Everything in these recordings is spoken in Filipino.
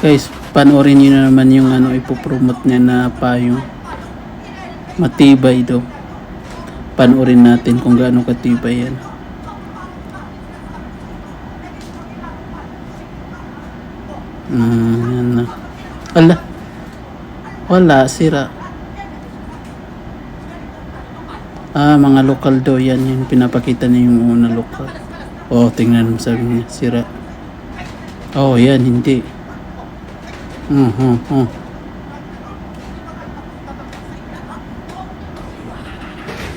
Guys, panoorin nyo na naman yung ipopromote niya na payong. Matibay daw. Panoorin natin kung gaano katibay yan. Yan na. Ala. Wala, sira. Mga lokal daw yan. Yung pinapakita niya yung una lokal. Tingnan mo, sabi niya, sira. Yan, hindi.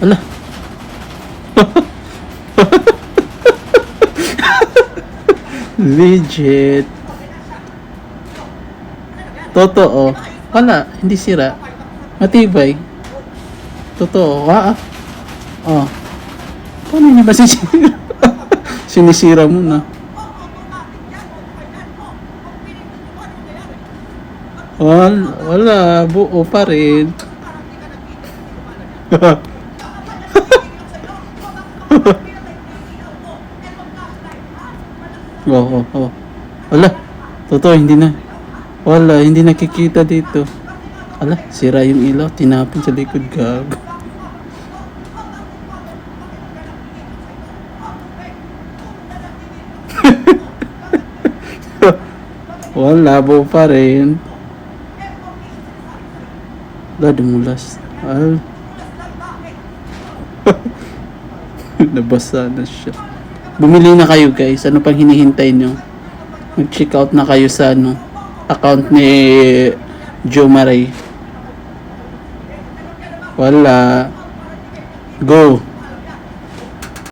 Ala. Legit. Totoo. Wala, hindi sira. Matibay. Totoo. Paano niya ba sinisira? Sinisira mo na. Wala, buo pa rin. Wala, totoo, hindi na. Wala, hindi nakikita dito. Ala, sira yung ilaw, tinapon sa likod, gago. Wala, buo pa rin. Dumulas. Nabasa na siya. Bumili na kayo, guys. Ano pang hinihintay nyo? Mag-check out na kayo sa account ni Jo Maray. Wala. Go.